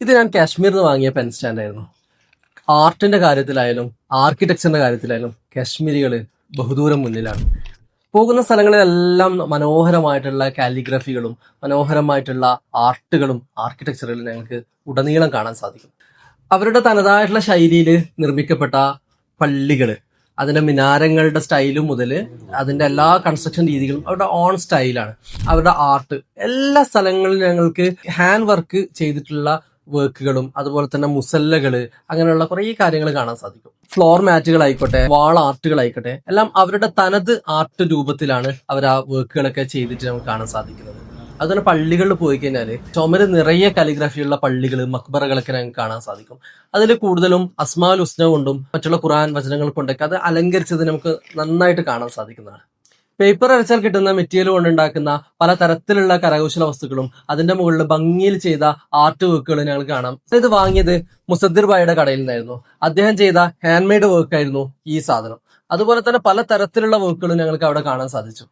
ഇത് ഞാൻ കാശ്മീരിൽ നിന്ന് വാങ്ങിയ പെൻ സ്റ്റാൻഡ് ആയിരുന്നു. ആർട്ടിന്റെ കാര്യത്തിലായാലും ആർക്കിടെക്ചറിന്റെ കാര്യത്തിലായാലും കാശ്മീരികൾ ബഹുദൂരം മുന്നിലാണ്. പോകുന്ന സ്ഥലങ്ങളിലെല്ലാം മനോഹരമായിട്ടുള്ള കാലിഗ്രഫികളും മനോഹരമായിട്ടുള്ള ആർട്ടുകളും ആർക്കിടെക്ചറുകളും ഞങ്ങൾക്ക് ഉടനീളം കാണാൻ സാധിക്കും. അവരുടെ തനതായിട്ടുള്ള ശൈലിയിൽ നിർമ്മിക്കപ്പെട്ട പള്ളികൾ, അതിന്റെ മിനാരങ്ങളുടെ സ്റ്റൈലും മുതൽ അതിന്റെ എല്ലാ കൺസ്ട്രക്ഷൻ രീതികളും അവരുടെ ഓൺ സ്റ്റൈലാണ്. അവരുടെ ആർട്ട് എല്ലാ സ്ഥലങ്ങളിലും ഞങ്ങൾക്ക് ഹാൻഡ് വർക്ക് ചെയ്തിട്ടുള്ള വർക്കുകളും അതുപോലെ തന്നെ മുസല്ലകള് അങ്ങനെയുള്ള കുറേ കാര്യങ്ങൾ കാണാൻ സാധിക്കും. ഫ്ലോർ മാറ്റുകൾ ആയിക്കോട്ടെ, വാൾ ആർട്ടുകൾ ആയിക്കോട്ടെ, എല്ലാം അവരുടെ തനത് ആർട്ട് രൂപത്തിലാണ് അവർ ആ വർക്കുകളൊക്കെ ചെയ്തിട്ട് നമുക്ക് കാണാൻ സാധിക്കുന്നത്. അതുപോലെ പള്ളികളിൽ പോയി കഴിഞ്ഞാൽ ചുമര് നിറയെ കാലിഗ്രഫിയുള്ള പള്ളികൾ, മക്ബറകളൊക്കെ ഞങ്ങൾക്ക് കാണാൻ സാധിക്കും. അതിൽ കൂടുതലും അസ്മാഉൽ ഹുസ്ന കൊണ്ടും മറ്റുള്ള ഖുർആൻ വചനങ്ങൾ കൊണ്ടൊക്കെ അത് അലങ്കരിച്ചത് നമുക്ക് നന്നായിട്ട് കാണാൻ സാധിക്കുന്നതാണ്. പേപ്പർ അരച്ചാൽ കിട്ടുന്ന മെറ്റീരിയൽ കൊണ്ടുണ്ടാക്കുന്ന പല തരത്തിലുള്ള കരകൗശല വസ്തുക്കളും അതിന്റെ മുകളിൽ ഭംഗിയിൽ ചെയ്ത ആർട്ട് വർക്കുകളും ഞങ്ങൾ കാണാം. ഇത് വാങ്ങിയത് മുസദ്ദിർ ഭായിയുടെ കടയിൽ നിന്നായിരുന്നു. അദ്ദേഹം ചെയ്ത ഹാൻഡ് മെയ്ഡ് വർക്ക് ആയിരുന്നു ഈ സാധനം. അതുപോലെ തന്നെ പല തരത്തിലുള്ള വർക്കുകളും ഞങ്ങൾക്ക് അവിടെ കാണാൻ സാധിച്ചു.